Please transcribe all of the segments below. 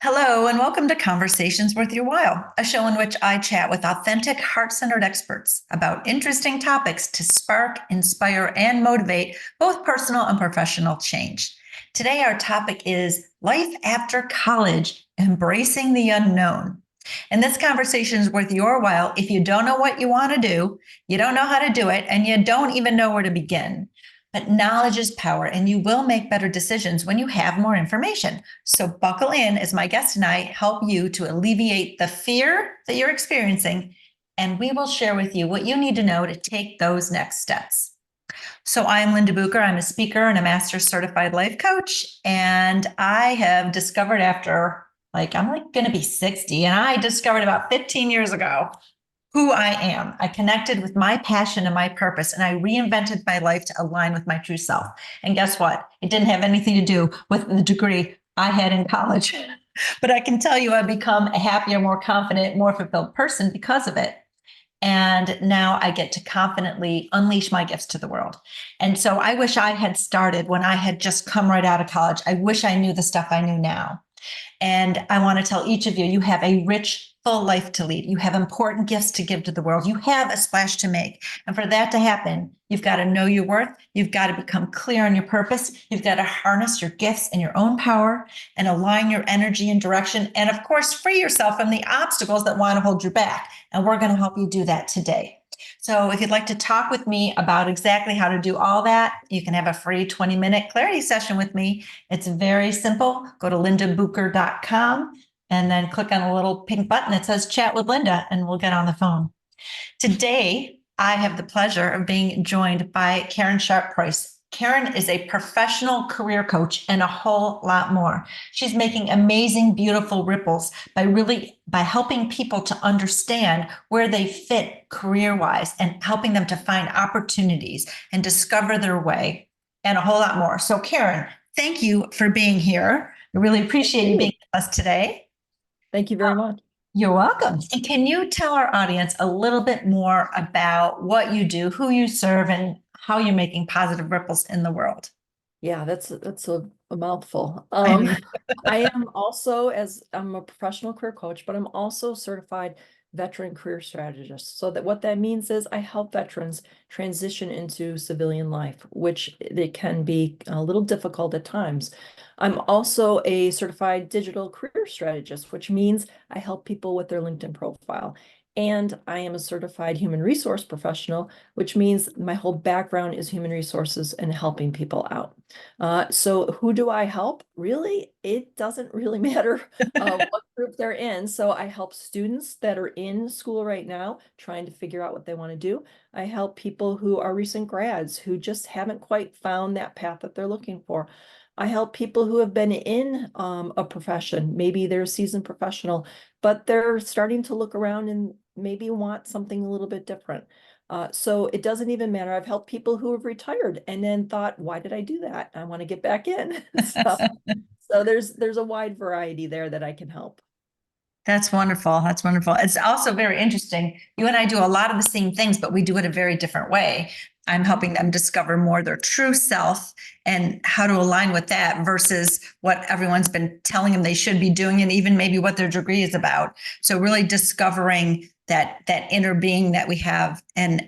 Hello, and welcome to Conversations Worth Your While, a show in which I chat with authentic, heart centered experts about interesting topics to spark, inspire, and motivate both personal and professional change. Today, our topic is life after college, embracing the unknown. And this conversation is worth your while if you don't know what you want to do, you don't know how to do it, and you don't even know where to begin. But knowledge is power, and you will make better decisions when you have more information. So, buckle in as my guest and I help you to alleviate the fear that you're experiencing, and we will share with you what you need to know to take those next steps. So, I'm Linda Bucher. I'm a speaker and a master certified life coach. And I have discovered after, I'm going to be 60, and I discovered about 15 years ago who I am. I connected with my passion and my purpose, and I reinvented my life to align with my true self. And guess what? It didn't have anything to do with the degree I had in college. But I can tell you I've become a happier, more confident, more fulfilled person because of it. And now I get to confidently unleash my gifts to the world. And so I wish I had started when I had just come right out of college. I wish I knew the stuff I knew now. And I want to tell each of you, you have a rich, full life to lead. You have important gifts to give to the world. You have a splash to make. And for that to happen, you've got to know your worth. You've got to become clear on your purpose. You've got to harness your gifts and your own power and align your energy and direction. And of course, free yourself from the obstacles that want to hold you back. And we're going to help you do that today. So if you'd like to talk with me about exactly how to do all that, you can have a free 20-minute clarity session with me. It's very simple. Go to lindabucher.com and then click on a little pink button that says chat with Linda, and we'll get on the phone. Today, I have the pleasure of being joined by Karen Sharp-Price. Karen is a professional career coach and a whole lot more. She's making amazing, beautiful ripples by helping people to understand where they fit career-wise and helping them to find opportunities and discover their way and a whole lot more. So Karen, thank you for being here. I really appreciate you being with us today. Thank you very much. You're welcome. And can you tell our audience a little bit more about what you do, who you serve, and how you're making positive ripples in the world? Yeah, that's a mouthful. I I am also, as I'm a professional career coach, but I'm also certified veteran career strategist. So that what that means is I help veterans transition into civilian life, which it can be a little difficult at times. I'm also a certified digital career strategist, which means I help people with their LinkedIn profile. And I am a certified human resource professional, which means my whole background is human resources and helping people out. So who do I help? Really, it doesn't really matter what group they're in. So I help students that are in school right now trying to figure out what they want to do. I help people who are recent grads who just haven't quite found that path that they're looking for. I help people who have been in a profession. Maybe they're a seasoned professional, but they're starting to look around and maybe want something a little bit different. So it doesn't even matter. I've helped people who have retired and then thought, why did I do that? I want to get back in. So there's a wide variety there that I can help. That's wonderful. That's wonderful. It's also very interesting. You and I do a lot of the same things, but we do it a very different way. I'm helping them discover more their true self and how to align with that versus what everyone's been telling them they should be doing, and even maybe what their degree is about. So really discovering that inner being that we have and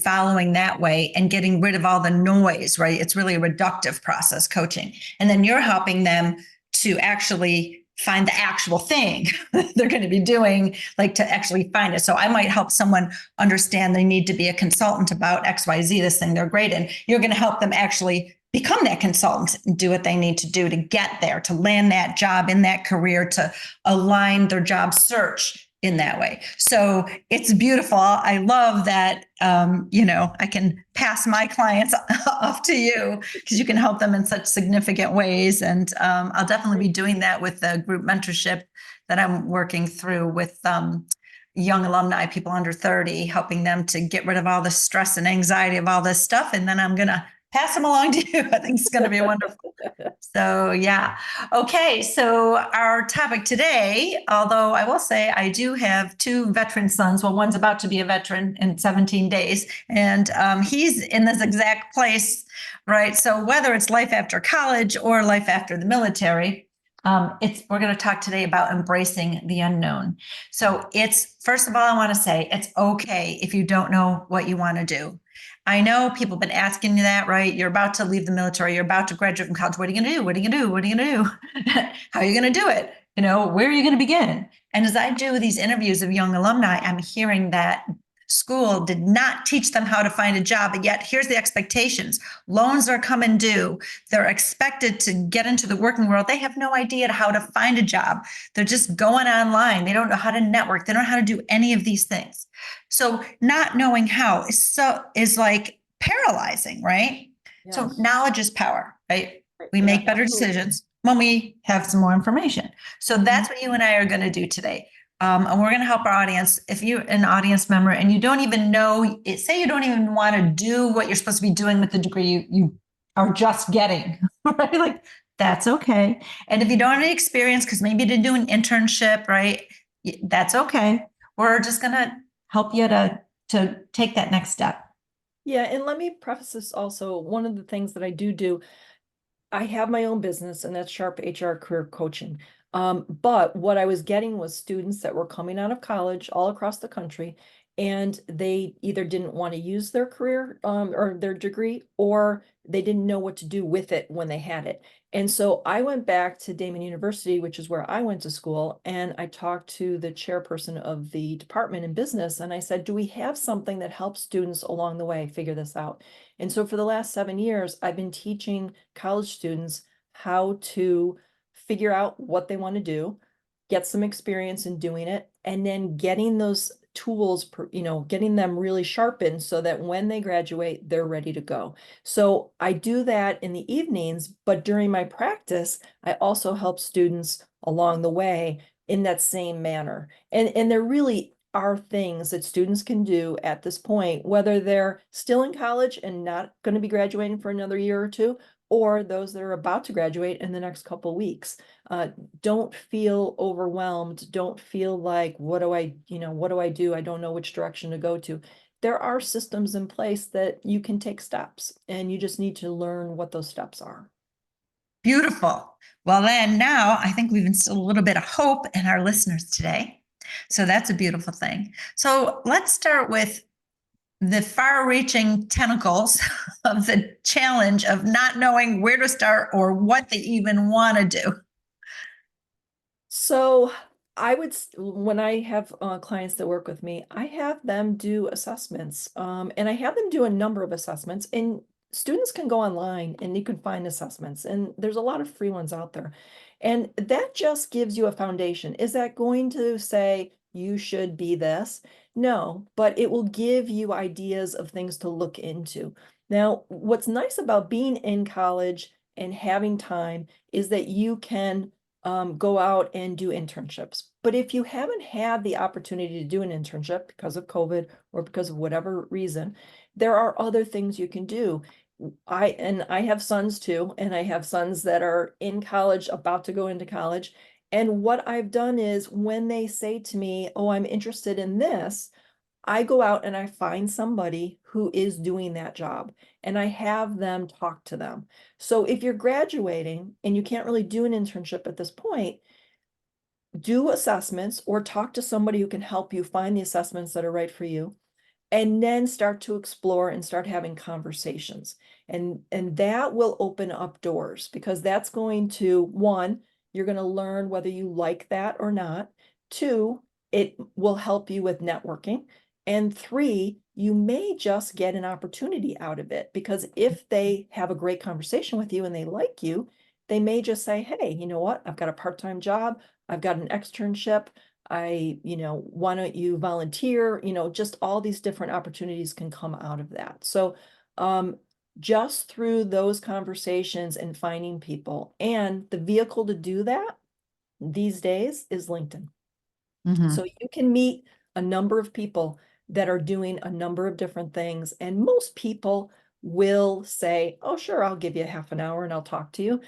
following that way and getting rid of all the noise, right? It's really a reductive process, coaching. And then you're helping them to actually find the actual thing they're going to be doing, like to actually find it. So I might help someone understand they need to be a consultant about XYZ, this thing they're great in. You're going to help them actually become that consultant and do what they need to do to get there, to land that job in that career, to align their job search in that way. So it's beautiful. I love that, I can pass my clients off to you because you can help them in such significant ways. And I'll definitely be doing that with the group mentorship that I'm working through with young alumni, people under 30, helping them to get rid of all the stress and anxiety of all this stuff. And then I'm going to pass them along to you. I think it's going to be wonderful. So, yeah. Okay. So, our topic today, although I will say I do have two veteran sons. Well, one's about to be a veteran in 17 days, and he's in this exact place, right? So, whether it's life after college or life after the military, We're going to talk today about embracing the unknown. So it's, first of all, I want to say it's okay if you don't know what you want to do. I know people have been asking you that, right? You're about to leave the military. You're about to graduate from college. What are you going to do? What are you going to do? What are you going to do? How are you going to do it? Where are you going to begin? And as I do these interviews of young alumni, I'm hearing that school did not teach them how to find a job. And yet here's the expectations. Loans are coming due. They're expected to get into the working world. They have no idea how to find a job. They're just going online. They don't know how to network. They don't know how to do any of these things. So not knowing how is like paralyzing, right? So Yes. knowledge is power, right? Right. We Yeah, make better absolutely. decisions when we have some more information. So that's what you and I are going to do today. And we're going to help our audience. If you're an audience member and you don't even know, say you don't even want to do what you're supposed to be doing with the degree you are just getting, right? Like that's okay. And if you don't have any experience, because maybe you didn't do an internship, right? That's okay. We're just going to help you to take that next step. Yeah, and let me preface this also. One of the things that I do, I have my own business, and that's Sharp HR Career Coaching. But what I was getting was students that were coming out of college all across the country, and they either didn't want to use their career or their degree, or they didn't know what to do with it when they had it. And so I went back to Damon University, which is where I went to school, and I talked to the chairperson of the department in business, and I said, do we have something that helps students along the way figure this out? And so for the last 7 years, I've been teaching college students how to figure out what they want to do, get some experience in doing it, and then getting those tools, getting them really sharpened so that when they graduate, they're ready to go. So I do that in the evenings, but during my practice, I also help students along the way in that same manner. And there really are things that students can do at this point, whether they're still in college and not going to be graduating for another year or two, or those that are about to graduate in the next couple of weeks. Don't feel overwhelmed. Don't feel like, what do I do? I don't know which direction to go to. There are systems in place that you can take steps, and you just need to learn what those steps are. Beautiful. Well, then now I think we've instilled a little bit of hope in our listeners today. So that's a beautiful thing. So let's start with the far reaching tentacles of the challenge of not knowing where to start or what they even want to do. So when I have clients that work with me, I have them do assessments, and I have them do a number of assessments. And students can go online and you can find assessments, and there's a lot of free ones out there. And that just gives you a foundation. Is that going to say you should be this? No, but it will give you ideas of things to look into. Now, what's nice about being in college and having time is that you can go out and do internships. But if you haven't had the opportunity to do an internship because of COVID or because of whatever reason, there are other things you can do. I have sons too, and I have sons that are in college, about to go into college. And what I've done is when they say to me, "Oh, I'm interested in this," I go out and I find somebody who is doing that job, and I have them talk to them. So if you're graduating and you can't really do an internship at this point, do assessments or talk to somebody who can help you find the assessments that are right for you, and then start to explore and start having conversations. And that will open up doors, because that's going to, one, you're going to learn whether you like that or not. Two, it will help you with networking. And three, you may just get an opportunity out of it, because if they have a great conversation with you and they like you, they may just say, hey, you know what? I've got a part-time job. I've got an externship. Why don't you volunteer? Just all these different opportunities can come out of that. So, just through those conversations and finding people, and the vehicle to do that these days is LinkedIn. So Mhm. you can meet a number of people that are doing a number of different things, and most people will say, oh, sure, I'll give you half an hour and I'll talk to you.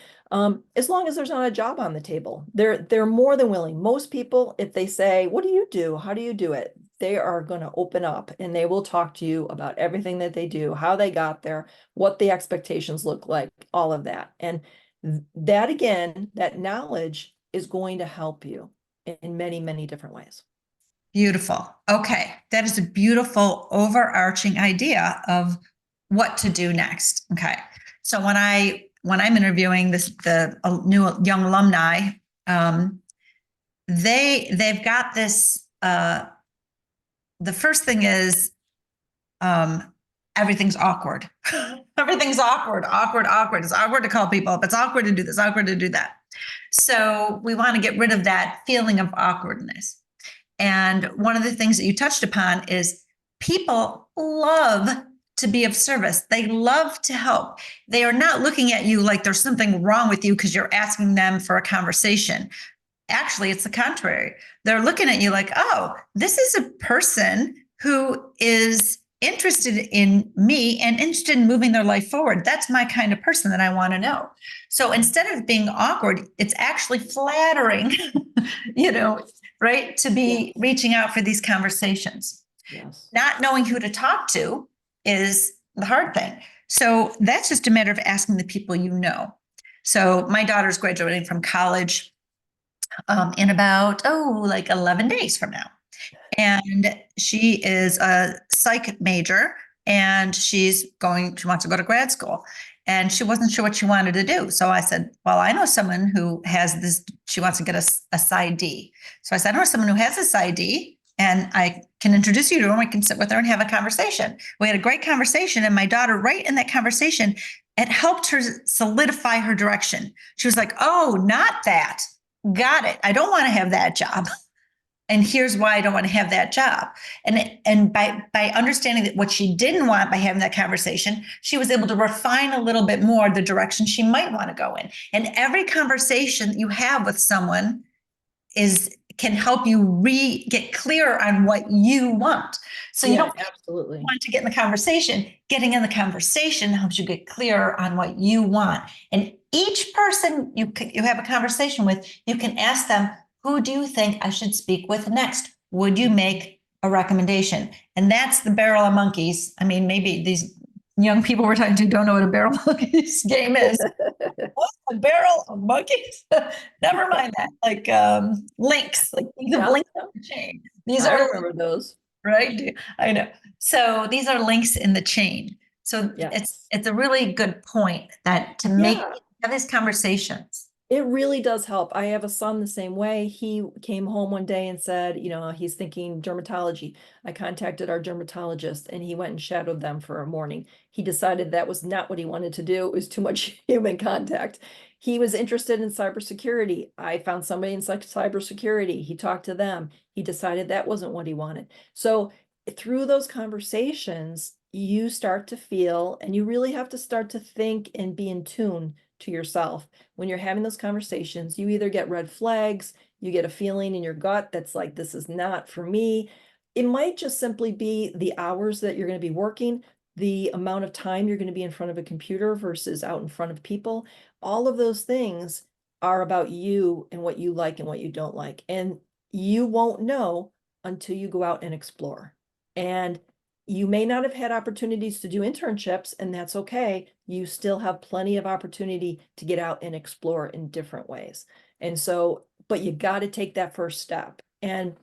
As long as there's not a job on the table, they're more than willing. Most people, if they say, what do you do? How do you do it? They are going to open up and they will talk to you about everything that they do, how they got there, what the expectations look like, all of that. And that, again, that knowledge is going to help you in many, many different ways. Beautiful. Okay. That is a beautiful overarching idea of what to do next. Okay. So when I'm interviewing the new young alumni, they've got this, the first thing is, everything's awkward. Everything's awkward, awkward, awkward. It's awkward to call people up. It's awkward to do this, awkward to do that. So we want to get rid of that feeling of awkwardness. And one of the things that you touched upon is people love to be of service. They love to help. They are not looking at you like there's something wrong with you because you're asking them for a conversation. Actually, it's the contrary. They're looking at you like, oh, this is a person who is interested in me and interested in moving their life forward. That's my kind of person that I want to know. So instead of being awkward, it's actually flattering, you know, right? To be reaching out for these conversations. Yes. Not knowing who to talk to is the hard thing. So that's just a matter of asking the people you know. So my daughter's graduating from college in about, like 11 days from now. And she is a psych major and she wants to go to grad school. And she wasn't sure what she wanted to do. So I said, well, I know someone who has this, she wants to get a PsyD. So I said, I know someone who has a PsyD and I can introduce you to her. We can sit with her and have a conversation. We had a great conversation. And my daughter, right in that conversation, it helped her solidify her direction. She was like, oh, not that. Got it. I don't want to have that job. And here's why I don't want to have that job. And by understanding that what she didn't want by having that conversation, she was able to refine a little bit more the direction she might want to go in. And every conversation that you have with someone can help you get clear on what you want. So you don't absolutely want to get in the conversation. Getting in the conversation helps you get clear on what you want. And each person you have a conversation with, you can ask them, who do you think I should speak with next? Would you make a recommendation? And that's the barrel of monkeys. I mean, maybe these young people we're talking to don't know what a barrel of monkeys game is. What? A barrel of monkeys? Never mind that. Like links, like the links on the chain. These I are remember those. right. I know. So these are links in the chain. So it's a really good point that to have these conversations. It really does help. I have a son the same way. He came home one day and said, he's thinking dermatology. I contacted our dermatologist and he went and shadowed them for a morning. He decided that was not what he wanted to do. It was too much human contact. He was interested in cybersecurity. I found somebody in cybersecurity. He talked to them. He decided that wasn't what he wanted. So through those conversations, you start to feel, and you really have to start to think and be in tune to yourself. When you're having those conversations, you either get red flags, you get a feeling in your gut that's like, this is not for me. It might just simply be the hours that you're going to be working, the amount of time you're going to be in front of a computer versus out in front of people. All of those things are about you and what you like and what you don't like. And you won't know until you go out and explore. And you may not have had opportunities to do internships, and that's okay. You still have plenty of opportunity to get out and explore in different ways. And so, but you got to take that first step. And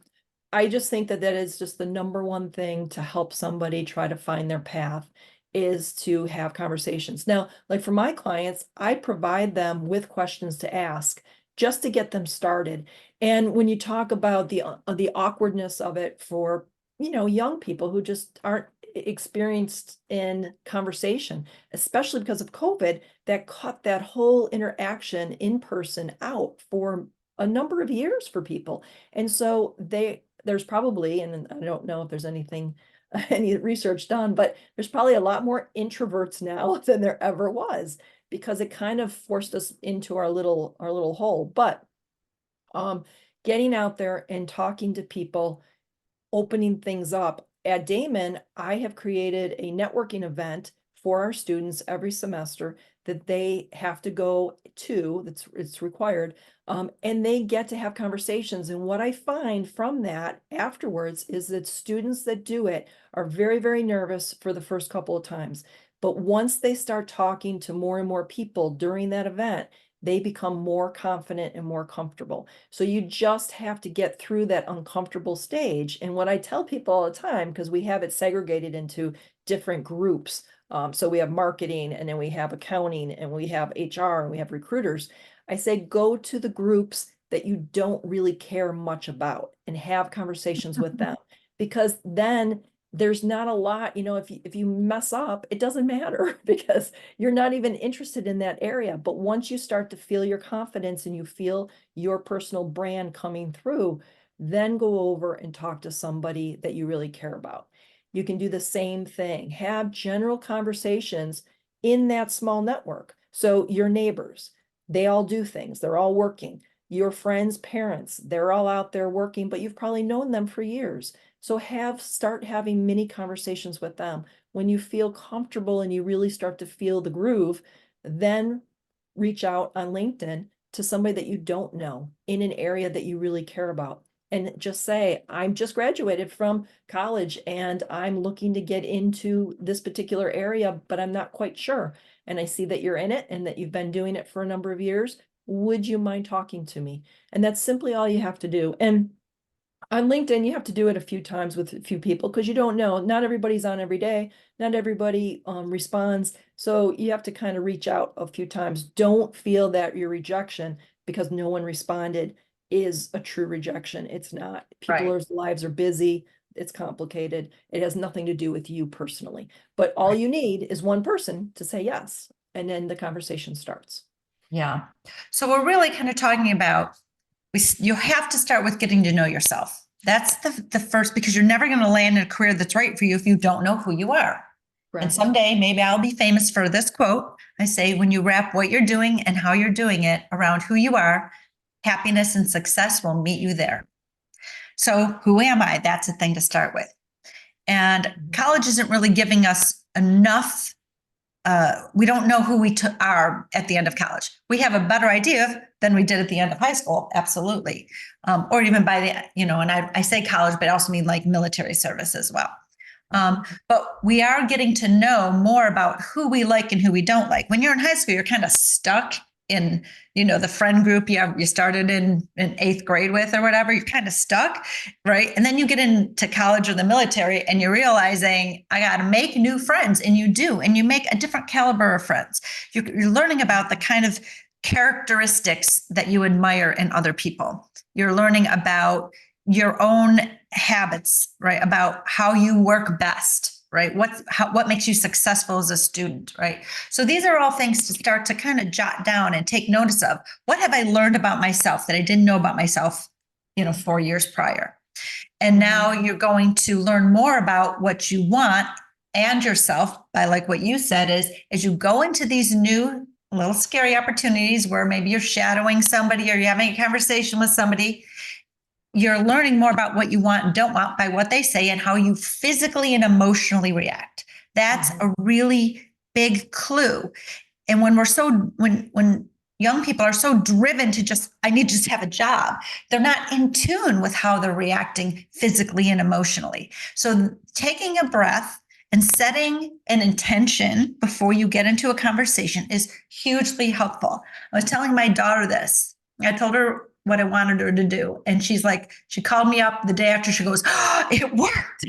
I just think that is just the number one thing to help somebody try to find their path, is to have conversations. Now, like for my clients, I provide them with questions to ask just to get them started. And when you talk about the awkwardness of it for young people who just aren't experienced in conversation, especially because of COVID, that cut that whole interaction in person out for a number of years for people. And so there's probably, and I don't know if there's any research done, but there's probably a lot more introverts now than there ever was, because it kind of forced us into our little hole. But getting out there and talking to people, opening things up. At Damon, I have created a networking event for our students every semester that they have to go to, it's required, and they get to have conversations. And what I find from that afterwards is that students that do it are very, very nervous for the first couple of times. But once they start talking to more and more people during that event, they become more confident and more comfortable. So you just have to get through that uncomfortable stage. And what I tell people all the time, because we have it segregated into different groups. So we have marketing, and then we have accounting, and we have HR, and we have recruiters. I say, go to the groups that you don't really care much about and have conversations with them, because then there's not a lot, if you mess up, it doesn't matter because you're not even interested in that area. But once you start to feel your confidence and you feel your personal brand coming through, then go over and talk to somebody that you really care about. You can do the same thing, have general conversations in that small network. So your neighbors, they all do things, they're all working. Your friends' parents, they're all out there working, but you've probably known them for years. So start having mini conversations with them. When you feel comfortable and you really start to feel the groove, then reach out on LinkedIn to somebody that you don't know in an area that you really care about. And just say, I'm just graduated from college and I'm looking to get into this particular area, but I'm not quite sure. And I see that you're in it and that you've been doing it for a number of years. Would you mind talking to me? And that's simply all you have to do. And on LinkedIn, you have to do it a few times with a few people because you don't know. Not everybody's on every day. Not everybody responds. So you have to kind of reach out a few times. Don't feel that your rejection because no one responded is a true rejection. It's not. People's lives are busy. It's complicated. It has nothing to do with you personally. But all you need is one person to say yes. And then the conversation starts. Yeah. So we're really kind of talking about you have to start with getting to know yourself. That's the first, because you're never going to land in a career that's right for you if you don't know who you are. Right. And someday maybe I'll be famous for this quote. I say, when you wrap what you're doing and how you're doing it around who you are, happiness and success will meet you there. So who am I? That's a thing to start with. And college isn't really giving us enough. We don't know who we are at the end of college. We have a better idea than we did at the end of high school, absolutely. Or even by and I say college, but I also mean like military service as well. But we are getting to know more about who we like and who we don't like. When you're in high school, you're kind of stuck in, the friend group you started in 8th grade with or whatever. You're kind of stuck, right? And then you get into college or the military and you're realizing I got to make new friends, and you do, and you make a different caliber of friends. You're learning about the kind of characteristics that you admire in other people. You're learning about your own habits, right? About how you work best, right? What makes you successful as a student, right? So these are all things to start to kind of jot down and take notice of. What have I learned about myself that I didn't know about myself, 4 years prior? And now you're going to learn more about what you want and yourself by, like what you said, is as you go into these new little scary opportunities where maybe you're shadowing somebody or you're having a conversation with somebody, you're learning more about what you want and don't want by what they say and how you physically and emotionally react. That's a really big clue. And when when young people are so driven to I need to just have a job, they're not in tune with how they're reacting physically and emotionally. So taking a breath and setting an intention before you get into a conversation is hugely helpful. I was telling my daughter this. I told her what I wanted her to do. And she called me up the day after. She goes, "Oh, it worked."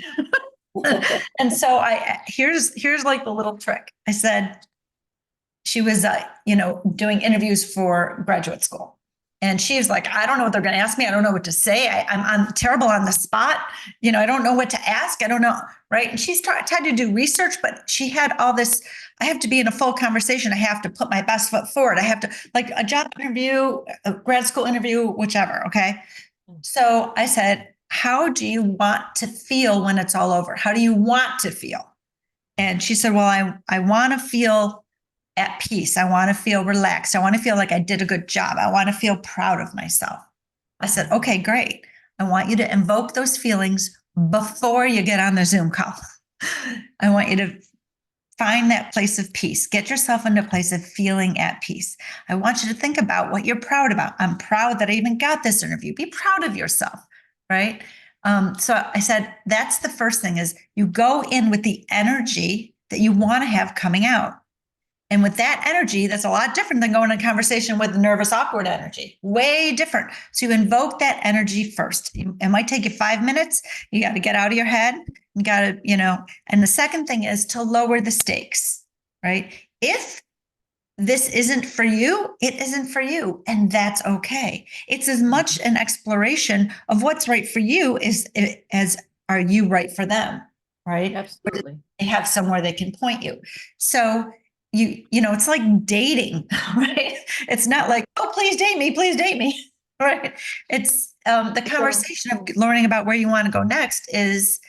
And so here's like the little trick. I said, she was, doing interviews for graduate school. And she was like, I don't know what they're going to ask me. I don't know what to say. I'm terrible on the spot. I don't know what to ask. I don't know. Right. And she's tried to do research, but she had all this. I have to be in a full conversation. I have to put my best foot forward. I have to, like, a job interview, a grad school interview, whichever. Okay. So I said, how do you want to feel when it's all over? How do you want to feel? And she said, well, I want to feel at peace. I want to feel relaxed. I want to feel like I did a good job. I want to feel proud of myself. I said, okay, great. I want you to invoke those feelings before you get on the Zoom call. I want you to find that place of peace. Get yourself into a place of feeling at peace. I want you to think about what you're proud about. I'm proud that I even got this interview. Be proud of yourself, right? So I said, that's the first thing, is you go in with the energy that you want to have coming out. And with that energy, that's a lot different than going in a conversation with nervous, awkward energy. Way different. So you invoke that energy first. It might take you 5 minutes. You got to get out of your head. You got to, and the second thing is to lower the stakes, right? If this isn't for you, it isn't for you. And that's okay. It's as much an exploration of what's right for you as are you right for them, right? Absolutely. They have somewhere they can point you. So it's like dating, right? It's not like, oh, please date me, right? It's the conversation of learning about where you want to go next is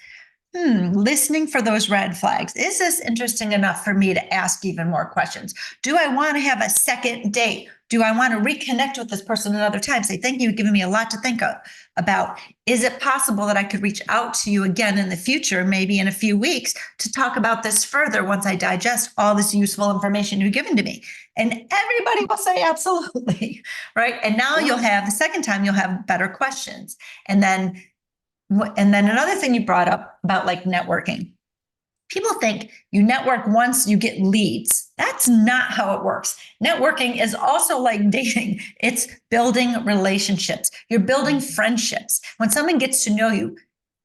listening for those red flags. Is this interesting enough for me to ask even more questions? Do I want to have a second date? Do I want to reconnect with this person another time? Say, thank you, you've given me a lot to think about. Is it possible that I could reach out to you again in the future, maybe in a few weeks, to talk about this further once I digest all this useful information you've given to me? And everybody will say absolutely, right? And now you'll have, the second time, you'll have better questions. And then another thing you brought up about like networking. People think you network once, you get leads. That's not how it works. Networking is also like dating. It's building relationships. You're building friendships. When someone gets to know you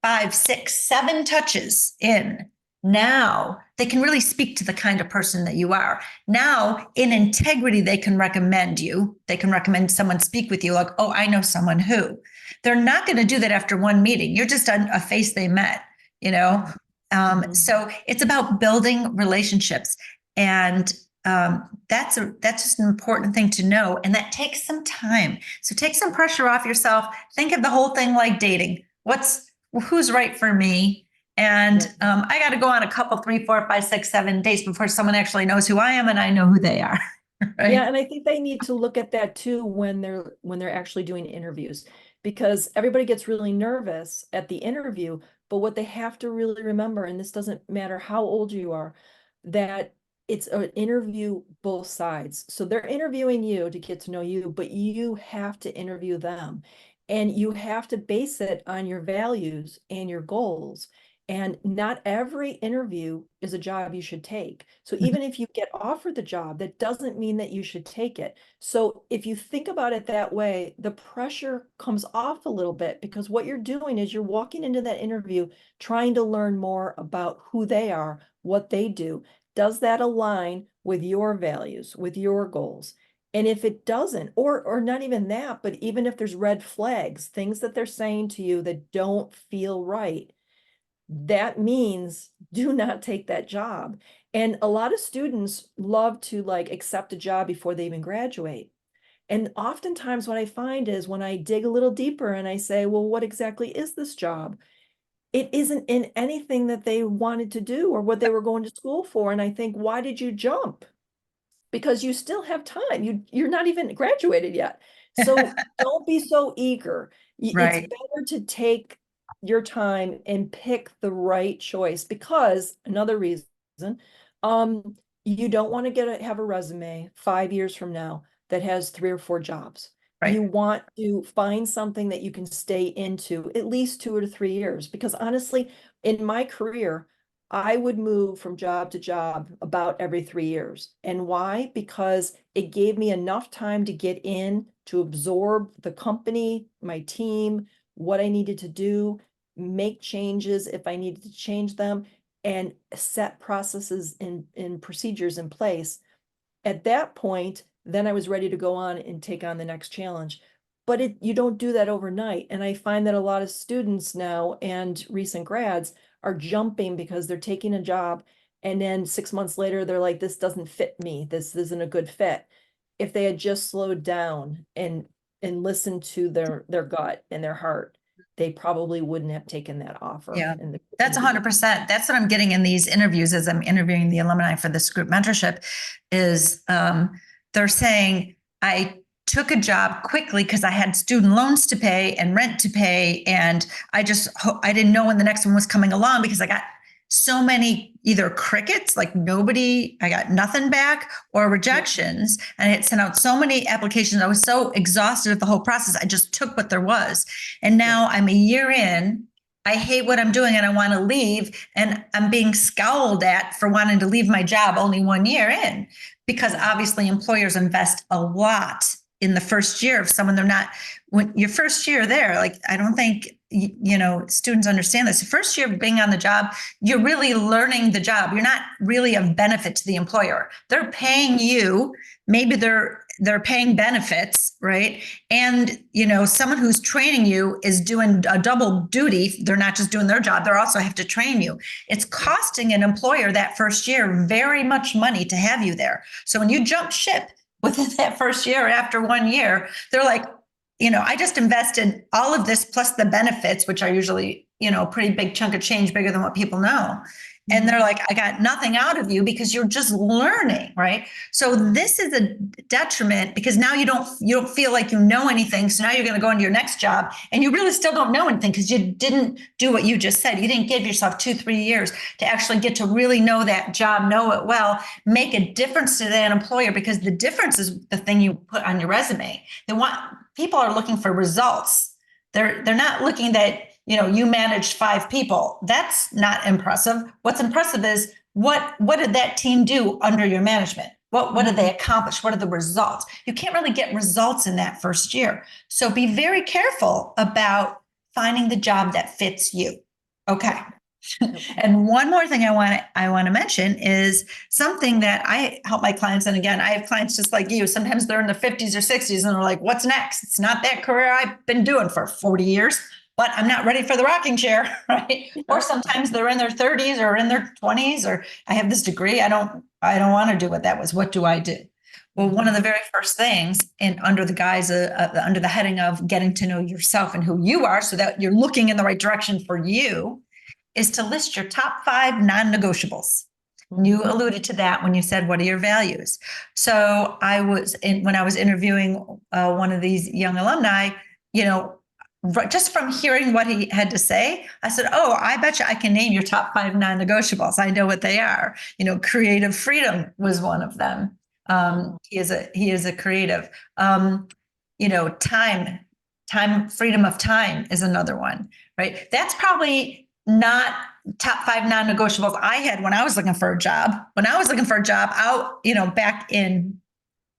5, 6, 7 touches in, now they can really speak to the kind of person that you are. Now, in integrity, they can recommend you. They can recommend someone speak with you like, oh, I know someone who. They're not going to do that after one meeting. You're just a face they met, So it's about building relationships. And that's just an important thing to know. And that takes some time. So take some pressure off yourself. Think of the whole thing like dating. Who's right for me? And I got to go on a couple, 3, 4, 5, 6, 7 dates before someone actually knows who I am and I know who they are. Right? Yeah, and I think they need to look at that too when they're actually doing interviews, because everybody gets really nervous at the interview, but what they have to really remember, and this doesn't matter how old you are, that it's an interview both sides. So they're interviewing you to get to know you, but you have to interview them. And you have to base it on your values and your goals. And not every interview is a job you should take. So even if you get offered the job, that doesn't mean that you should take it. So if you think about it that way, the pressure comes off a little bit, because what you're doing is you're walking into that interview trying to learn more about who they are, what they do. Does that align with your values, with your goals? And if it doesn't, or not even that, but even if there's red flags, things that they're saying to you that don't feel right, that means do not take that job. And a lot of students love to like accept a job before they even graduate. And oftentimes what I find is when I dig a little deeper and I say, well, what exactly is this job? It isn't in anything that they wanted to do or what they were going to school for. And I think, why did you jump? Because you still have time. You're not even graduated yet. So don't be so eager. It's Right. better to take your time and pick the right choice, because another reason, you don't want to have a resume 5 years from now that has 3 or 4 jobs. Right. You want to find something that you can stay into at least 2 or 3 years, because honestly, in my career, I would move from job to job about every 3 years. And why? Because it gave me enough time to get in, to absorb the company, my team, what I needed to do, make changes if I needed to change them, and set processes and procedures in place. At that point, then I was ready to go on and take on the next challenge. But you don't do that overnight. And I find that a lot of students now and recent grads are jumping because they're taking a job, and then 6 months later, they're like, this doesn't fit me. This isn't a good fit. If they had just slowed down and listened to their gut and their heart, they probably wouldn't have taken that offer. Yeah, in that's the beginning. 100%. That's what I'm getting in these interviews as I'm interviewing the alumni for this group mentorship is they're saying, I took a job quickly because I had student loans to pay and rent to pay. And I didn't know when the next one was coming along because I got so many either crickets, like nobody, I got nothing back, or rejections. And I had sent out so many applications. I was so exhausted of the whole process. I just took what there was. And now I'm a year in. I hate what I'm doing and I want to leave. And I'm being scowled at for wanting to leave my job only 1 year in. because obviously employers invest a lot in the first year of someone. They're not, when your first year there, like, I don't think, students understand this. The first year of being on the job, you're really learning the job. You're not really of benefit to the employer. They're paying you. Maybe they're paying benefits, right? And, someone who's training you is doing a double duty. They're not just doing their job, they also have to train you. It's costing an employer that first year very much money to have you there. So when you jump ship within that first year, after 1 year, they're like, I just invested all of this plus the benefits, which are usually, a pretty big chunk of change, bigger than what people know. And they're like, I got nothing out of you because you're just learning, right? So this is a detriment, because now you don't feel like you know anything. So now you're going to go into your next job and you really still don't know anything, because you didn't do what you just said. You didn't give yourself 2-3 years to actually get to really know that job, know it well, make a difference to that employer, because the difference is the thing you put on your resume. People are looking for results. They're not looking that, you managed 5 people. That's not impressive. What's impressive is what did that team do under your management? What did they accomplish? What are the results? You can't really get results in that first year. So be very careful about finding the job that fits you. Okay. And one more thing I want to mention is something that I help my clients. And again, I have clients just like you. Sometimes they're in their 50s or 60s and they're like, what's next? It's not that career I've been doing for 40 years, but I'm not ready for the rocking chair, right? Or sometimes they're in their 30s or in their 20s, or I have this degree. I don't want to do what that was. What do I do? Well, one of the very first things, and under the guise under the heading of getting to know yourself and who you are, so that you're looking in the right direction for you, is to list your top 5 non-negotiables. You alluded to that when you said, what are your values? So when I was interviewing one of these young alumni, just from hearing what he had to say, I said, oh, I bet you I can name your top 5 non-negotiables. I know what they are. Creative freedom was one of them. He is a creative. Freedom of time is another one, right? That's probably not top 5 non-negotiables I had when I was looking for a job.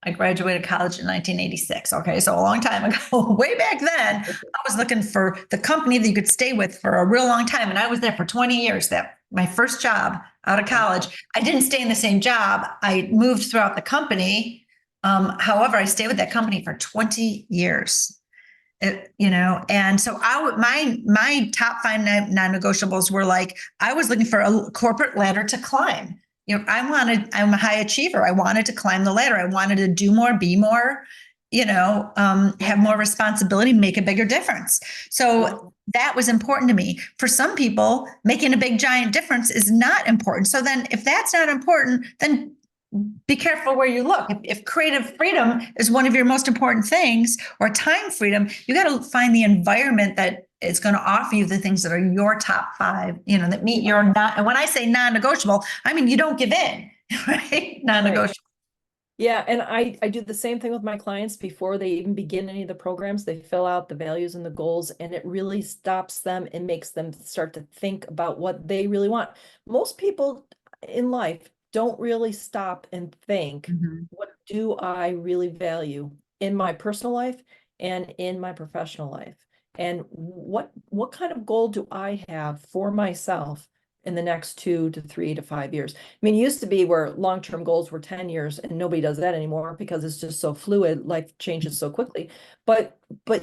I graduated college in 1986. Okay, so a long time ago, way back then, I was looking for the company that you could stay with for a real long time. And I was there for 20 years. That my first job out of college. I didn't stay in the same job. I moved throughout the company. However, I stayed with that company for 20 years. And so my top 5 non-negotiables were like, I was looking for a corporate ladder to climb. I'm a high achiever. I wanted to climb the ladder. I wanted to do more, be more, have more responsibility, make a bigger difference. So that was important to me. For some people, making a big giant difference is not important. So then if that's not important, then be careful where you look. If creative freedom is one of your most important things, or time freedom, you got to find the environment that is going to offer you the things that are your top 5, that meet your not. And when I say non-negotiable, I mean, you don't give in, right? Non-negotiable. Right. Yeah. And I do the same thing with my clients before they even begin any of the programs. They fill out the values and the goals, and it really stops them and makes them start to think about what they really want. Most people in life don't really stop and think, what do I really value in my personal life and in my professional life? And what kind of goal do I have for myself in the next 2 to 3 to 5 years? I mean, it used to be where long-term goals were 10 years, and nobody does that anymore because it's just so fluid. Life changes so quickly. But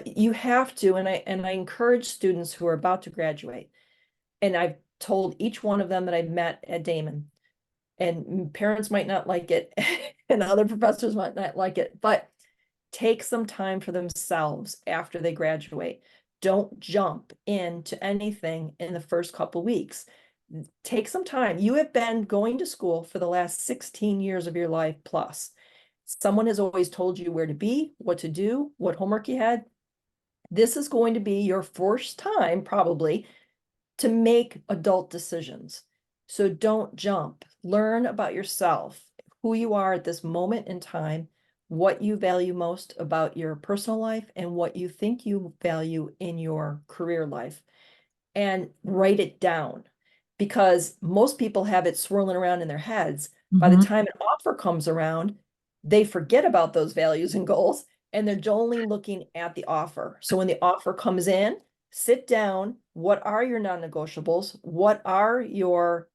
you have to, and I encourage students who are about to graduate, and I've told each one of them that I've met at Damon, and parents might not like it and other professors might not like it, but take some time for themselves after they graduate. Don't jump into anything in the first couple weeks. Take some time. You have been going to school for the last 16 years of your life plus. Someone has always told you where to be, what to do, what homework you had. This is going to be your first time probably to make adult decisions. So don't jump. Learn about yourself, who you are at this moment in time, what you value most about your personal life, and what you think you value in your career life, and write it down, because most people have it swirling around in their heads, By the Mhm. time an offer comes around, they forget about those values and goals and they're only looking at the offer. So when the offer comes in, sit down. What are your non-negotiables? What are your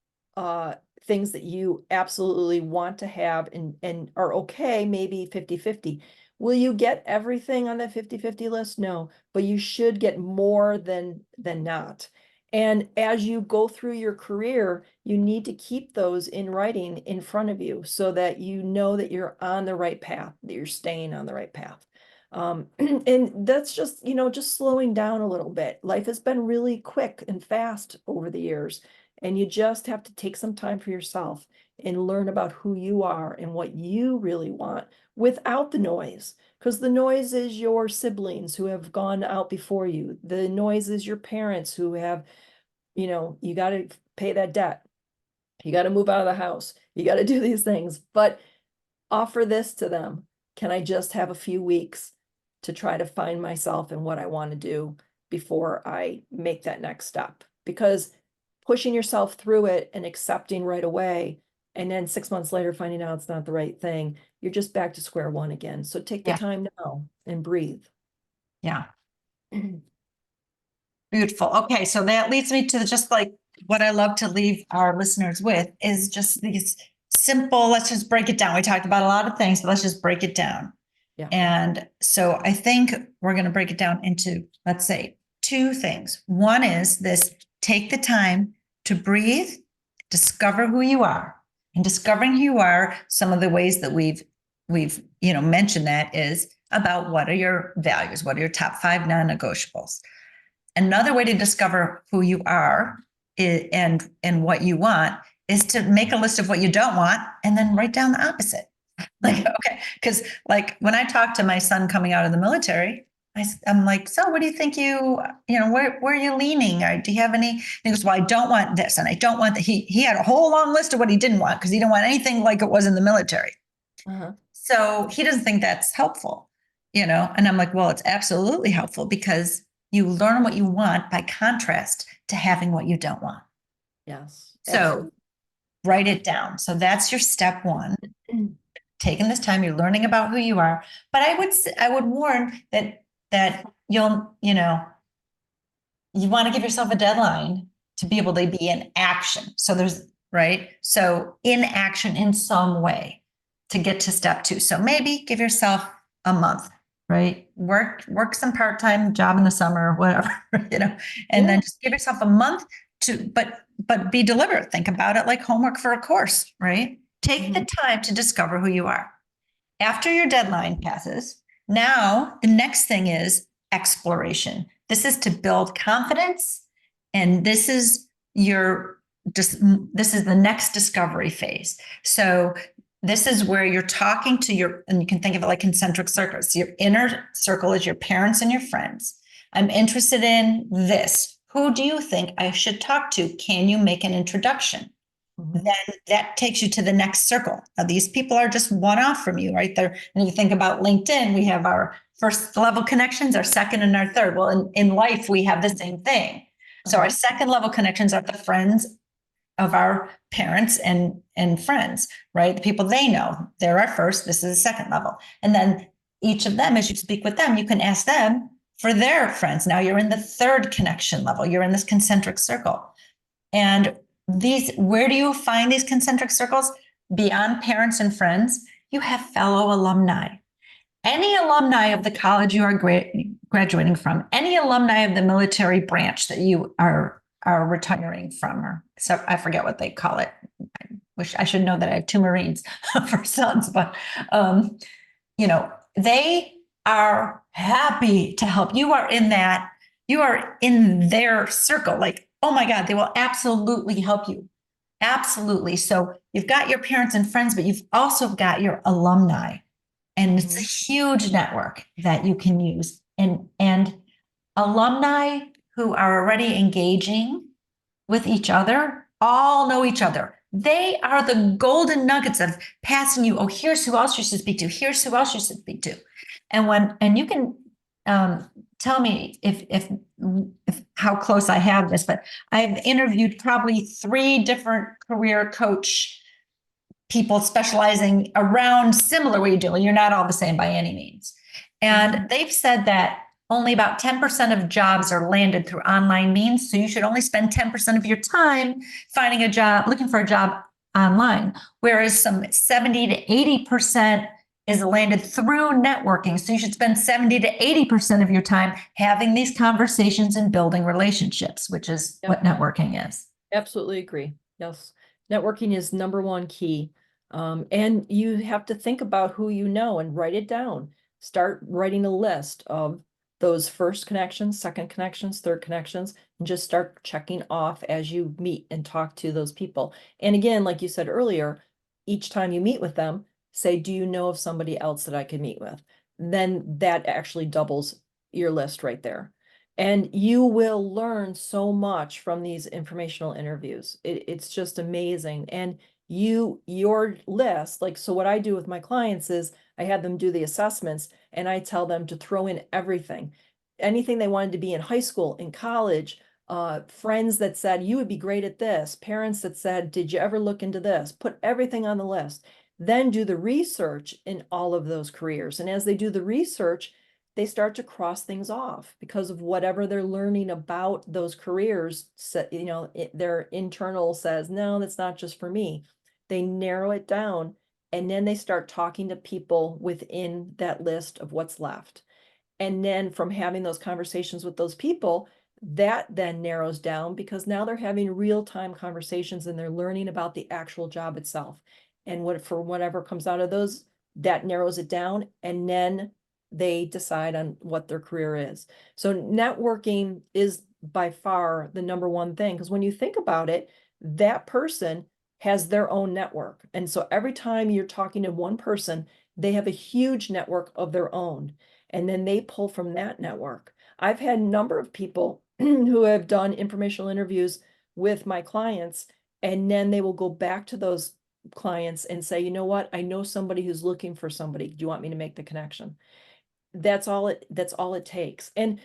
things that you absolutely want to have and are okay, maybe 50-50? Will you get everything on that 50-50 list? No, but you should get more than not. And as you go through your career, you need to keep those in writing in front of you so that you know that you're on the right path, that you're staying on the right path. And that's just, just slowing down a little bit. Life has been really quick and fast over the years, and you just have to take some time for yourself and learn about who you are and what you really want without the noise. Because the noise is your siblings who have gone out before you. The noise is your parents who have, you got to pay that debt. You got to move out of the house. You got to do these things, but offer this to them. Can I just have a few weeks to try to find myself and what I want to do before I make that next step? Because pushing yourself through it and accepting right away, and then 6 months later finding out it's not the right thing, you're just back to square one again. So take the Yeah. time now and breathe. Yeah. Beautiful. Okay. So that leads me to just like what I love to leave our listeners with is just these simple, let's just break it down. We talked about a lot of things, but let's just break it down. Yeah. And so I think we're going to break it down into, let's say, two things. One is this: take the time to breathe, discover who you are. And discovering who you are, some of the ways that we've mentioned that is about what are your values, what are your top 5 non-negotiables. Another way to discover who you are and what you want is to make a list of what you don't want and then write down the opposite. Like, okay, because like when I talk to my son coming out of the military, I'm like, so what do you think where are you leaning? Or do you have any? He goes, well, I don't want this and I don't want that. He had a whole long list of what he didn't want because he didn't want anything like it was in the military. Uh-huh. So he doesn't think that's helpful, and I'm like, well, it's absolutely helpful because you learn what you want by contrast to having what you don't want. Yes. So Absolutely. write it down. So that's your step one. Taking this time, you're learning about who you are. But I would warn that you want to give yourself a deadline to be able to be in action. So there's right. So in action in some way to get to step 2. So maybe give yourself a month, right? Work some part-time job in the summer, whatever, and then just give yourself a month but be deliberate. Think about it like homework for a course, right? Take the time to discover who you are. After your deadline passes, now the next thing is exploration. This is to build confidence, and this is the next discovery phase. So this is where you're talking to and you can think of it like concentric circles. Your inner circle is your parents and your friends. I'm interested in this. Who do you think I should talk to? Can you make an introduction? Then that takes you to the next circle. Now, these people are just one off from you right there. And you think about LinkedIn, we have our first level connections, our second and our third. Well, in life, we have the same thing. So our second level connections are the friends of our parents and friends, right? The people they know. They're our first, this is the second level. And then each of them, as you speak with them, you can ask them for their friends. Now you're in the third connection level. You're in this concentric circle. And where do you find these concentric circles? Beyond parents and friends, you have fellow alumni. Any alumni of the college you are graduating from, any alumni of the military branch that you are retiring from, or so I forget what they call it. I wish I should know that I have 2 Marines for sons, but they are happy to help. You are in their circle. Like, oh my God, they will absolutely help you. Absolutely. So you've got your parents and friends, but you've also got your alumni. And it's a huge network that you can use. And alumni who are already engaging with each other all know each other. They are the golden nuggets of passing you. Oh, here's who else you should speak to. Here's who else you should speak to. And you can tell me if how close I have this, but I've interviewed probably 3 different career coach people specializing around similar what you do. You're not all the same by any means. And they've said that only about 10% of jobs are landed through online means. So you should only spend 10% of your time finding a job, looking for a job online, whereas some 70 to 80% is landed through networking. So you should spend 70 to 80% of your time having these conversations and building relationships, which is what networking is. Absolutely agree. Yes. Networking is number one key. And you have to think about who you know and write it down. Start writing a list of those first connections, second connections, third connections, and just start checking off as you meet and talk to those people. And again, like you said earlier, each time you meet with them, say, do you know of somebody else that I could meet with? Then that actually doubles your list right there. And you will learn so much from these informational interviews. It's just amazing. And your list, like, so what I do with my clients is I have them do the assessments and I tell them to throw in everything, anything they wanted to be in high school, in college, friends that said, you would be great at this, parents that said, did you ever look into this? Put everything on the list. Then do the research in all of those careers. And as they do the research, they start to cross things off because of whatever they're learning about those careers. Their internal says, no, that's not just for me. They narrow it down and then they start talking to people within that list of what's left. And then from having those conversations with those people, that then narrows down because now they're having real-time conversations and they're learning about the actual job itself. And for whatever comes out of those, that narrows it down. And then they decide on what their career is. So networking is by far the number one thing, because when you think about it, that person has their own network. And so every time you're talking to one person, they have a huge network of their own. And then they pull from that network. I've had a number of people who have done informational interviews with my clients, and then they will go back to those clients and say, you know what, I know somebody who's looking for somebody. Do you want me to make the connection? That's all it takes. And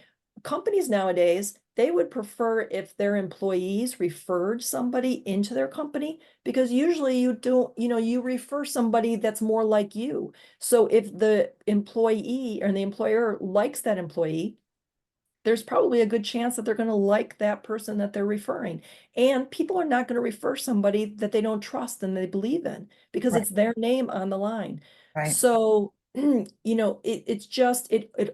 companies nowadays, they would prefer if their employees referred somebody into their company, because usually you refer somebody that's more like you. So if the employee or the employer likes that employee, there's probably a good chance that they're going to like that person that they're referring. And people are not going to refer somebody that they don't trust and they believe in, because Right. it's their name on the line. Right. So, it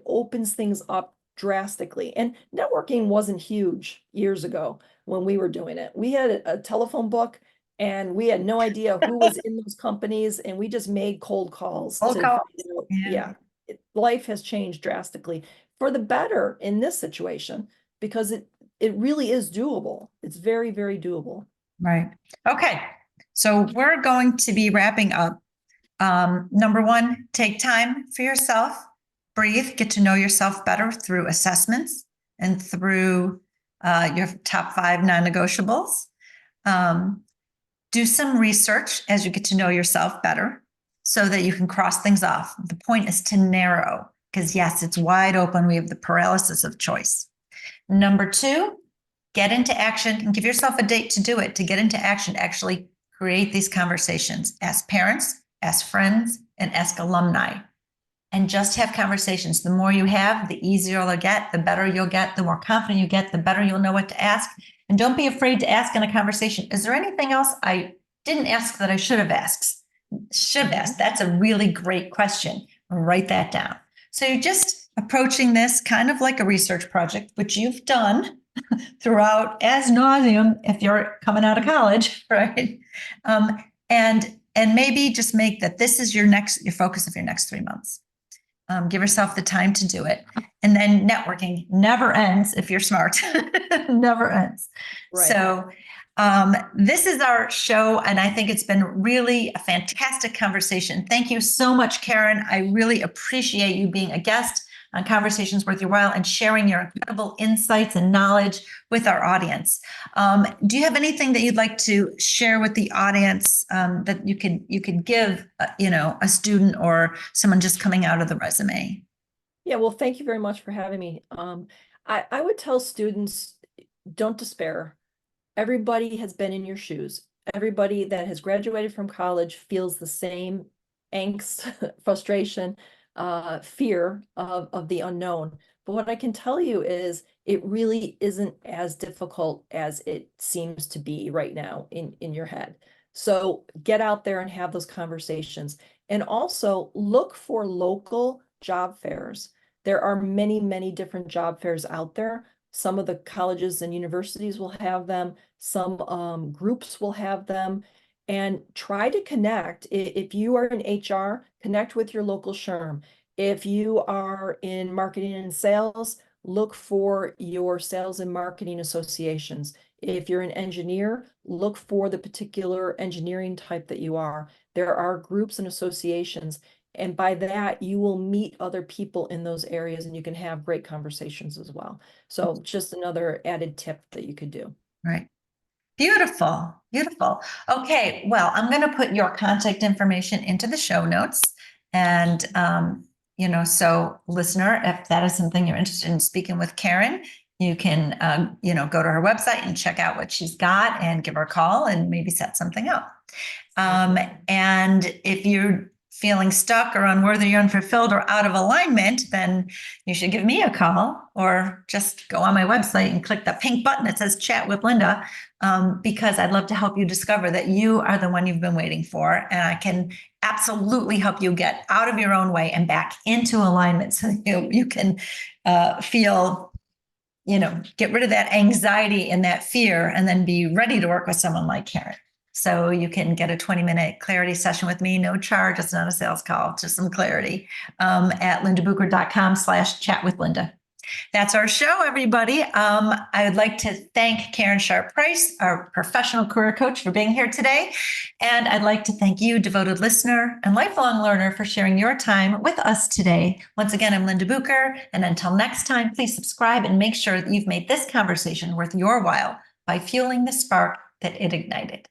opens things up drastically. And networking wasn't huge years ago when we were doing it. We had a telephone book and we had no idea who was in those companies, and we just made cold calls Roll to call. find out. Yeah. Yeah, life has changed drastically for the better in this situation, because it really is doable. It's very, very doable. Right. Okay. So we're going to be wrapping up. Number one, take time for yourself, breathe, get to know yourself better through assessments and through your top 5 non-negotiables. Do some research as you get to know yourself better so that you can cross things off. The point is to narrow, because yes, it's wide open. We have the paralysis of choice. Number 2, get into action and give yourself a date to do it, to get into action, actually create these conversations. Ask parents, ask friends, and ask alumni. And just have conversations. The more you have, the easier you'll get, the better you'll get, the more confident you get, the better you'll know what to ask. And don't be afraid to ask in a conversation, is there anything else I didn't ask that I should have asked? Should have asked. That's a really great question. Write that down. So you're just approaching this kind of like a research project, which you've done throughout as nauseum if you're coming out of college, right? And maybe just make that this is your focus of your next 3 months. Give yourself the time to do it. And then networking never ends if you're smart. Never ends. Right. So this is our show, and I think it's been really a fantastic conversation. Thank you so much, Karen. I really appreciate you being a guest on Conversations Worth Your While and sharing your incredible insights and knowledge with our audience. Do you have anything that you'd like to share with the audience that you could give, a student or someone just coming out of the resume? Yeah, well, thank you very much for having me. I would tell students, don't despair. Everybody has been in your shoes. everybody that has graduated from college feels the same angst, frustration, fear of the unknown. But what I can tell you is it really isn't as difficult as it seems to be right now in your head. So get out there and have those conversations. And also look for local job fairs. There are many, many different job fairs out there. Some of the colleges and universities will have them. Some groups will have them. And try to connect. If you are in HR, connect with your local SHRM. If you are in marketing and sales, look for your sales and marketing associations. If you're an engineer, look for the particular engineering type that you are. There are groups and associations. And by that, you will meet other people in those areas and you can have great conversations as well. So just another added tip that you could do. Right. Beautiful. Beautiful. Okay. Well, I'm going to put your contact information into the show notes. And, so listener, if that is something you're interested in speaking with Karen, you can, go to her website and check out what she's got and give her a call and maybe set something up. And if you're feeling stuck or unworthy or unfulfilled or out of alignment, then you should give me a call or just go on my website and click the pink button that says chat with Linda, because I'd love to help you discover that you are the one you've been waiting for. And I can absolutely help you get out of your own way and back into alignment so you can feel, get rid of that anxiety and that fear and then be ready to work with someone like Karen. So you can get a 20-minute clarity session with me, no charge. It's not a sales call, just some clarity, at lindabucher.com/chat with Linda. That's our show, everybody. I would like to thank Karen Sharp Price, our professional career coach, for being here today. And I'd like to thank you, devoted listener and lifelong learner, for sharing your time with us today. Once again, I'm Linda Bucher. And until next time, please subscribe and make sure that you've made this conversation worth your while by fueling the spark that it ignited.